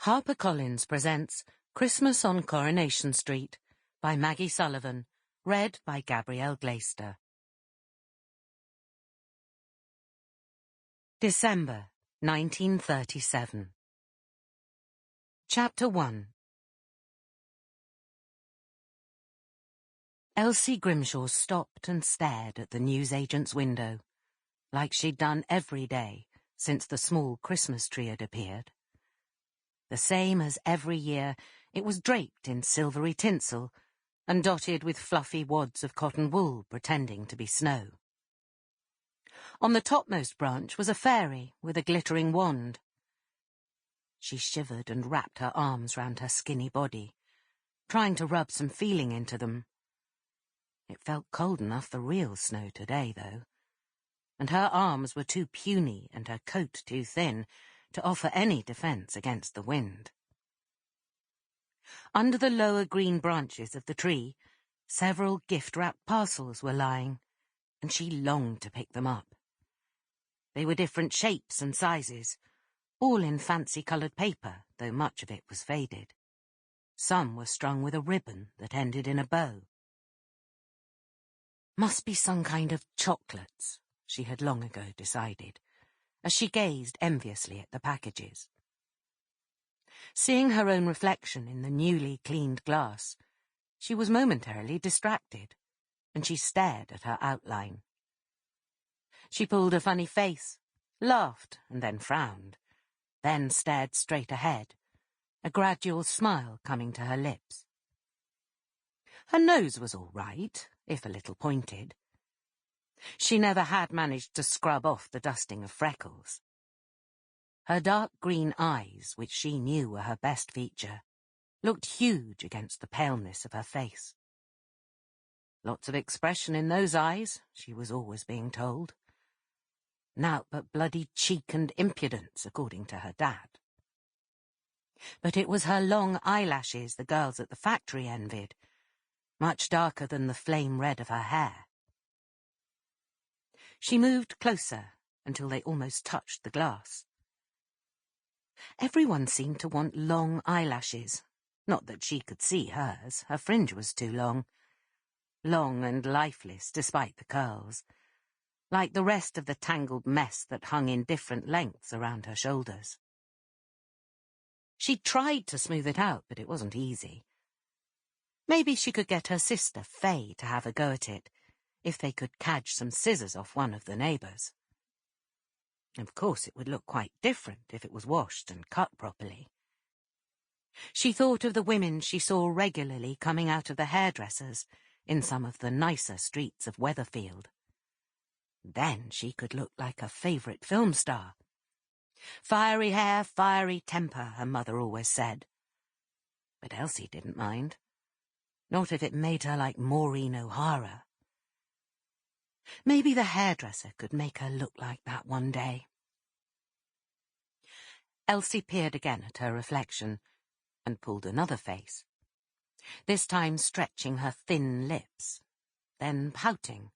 HarperCollins presents Christmas on Coronation Street by Maggie Sullivan, read by Gabrielle Glaister. December 1937. Chapter 1. Elsie Grimshaw stopped and stared at the newsagent's window, like she'd done every day since the small Christmas tree had appeared. The same as every year, it was draped in silvery tinsel and dotted with fluffy wads of cotton wool pretending to be snow. On the topmost branch was a fairy with a glittering wand. She shivered and wrapped her arms round her skinny body, trying to rub some feeling into them. It felt cold enough for real snow today, though, and her arms were too puny and her coat too thin to offer any defence against the wind. Under the lower green branches of the tree, several gift-wrapped parcels were lying, and she longed to pick them up. They were different shapes and sizes, all in fancy-coloured paper, though much of it was faded. Some were strung with a ribbon that ended in a bow. Must be some kind of chocolates, she had long ago decided, as she gazed enviously at the packages. Seeing her own reflection in the newly cleaned glass, she was momentarily distracted, and she stared at her outline. She pulled a funny face, laughed and then frowned, then stared straight ahead, a gradual smile coming to her lips. Her nose was all right, if a little pointed. She never had managed to scrub off the dusting of freckles. Her dark green eyes, which she knew were her best feature, looked huge against the paleness of her face. Lots of expression in those eyes, she was always being told. Naught but bloody cheek and impudence, according to her dad. But it was her long eyelashes the girls at the factory envied, much darker than the flame red of her hair. She moved closer until they almost touched the glass. Everyone seemed to want long eyelashes. Not that she could see hers, her fringe was too long. Long and lifeless despite the curls, like the rest of the tangled mess that hung in different lengths around her shoulders. She tried to smooth it out, but it wasn't easy. Maybe she could get her sister, Faye, to have a go at it, if they could cadge some scissors off one of the neighbours. Of course, it would look quite different if it was washed and cut properly. She thought of the women she saw regularly coming out of the hairdressers in some of the nicer streets of Weatherfield. Then she could look like a favourite film star. Fiery hair, fiery temper, her mother always said. But Elsie didn't mind. Not if it made her like Maureen O'Hara. Maybe the hairdresser could make her look like that one day. Elsie peered again at her reflection and pulled another face, this time stretching her thin lips, then pouting.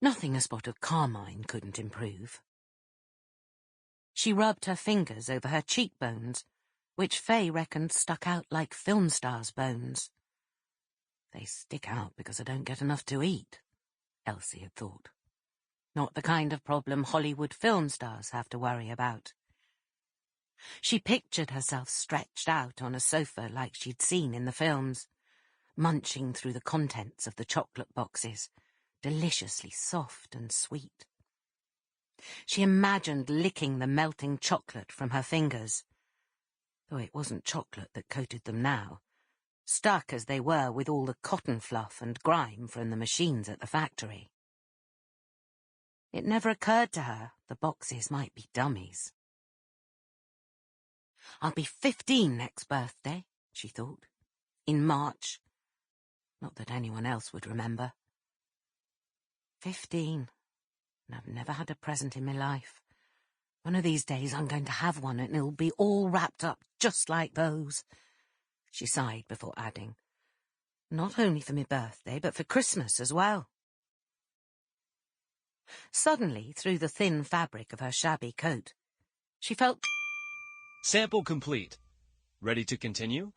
Nothing a spot of carmine couldn't improve. She rubbed her fingers over her cheekbones, which Faye reckoned stuck out like film stars' bones. They stick out because I don't get enough to eat, Elsie had thought. Not the kind of problem Hollywood film stars have to worry about. She pictured herself stretched out on a sofa like she'd seen in the films, munching through the contents of the chocolate boxes, deliciously soft and sweet. She imagined licking the melting chocolate from her fingers, though it wasn't chocolate that coated them now, stuck as they were with all the cotton fluff and grime from the machines at the factory. It never occurred to her the boxes might be dummies. I'll be 15 next birthday, she thought, in March. Not that anyone else would remember. 15, and I've never had a present in my life. One of these days I'm going to have one and it'll be all wrapped up just like those. She sighed before adding, not only for my birthday, but for Christmas as well. Suddenly, through the thin fabric of her shabby coat, she felt... Sample complete. Ready to continue?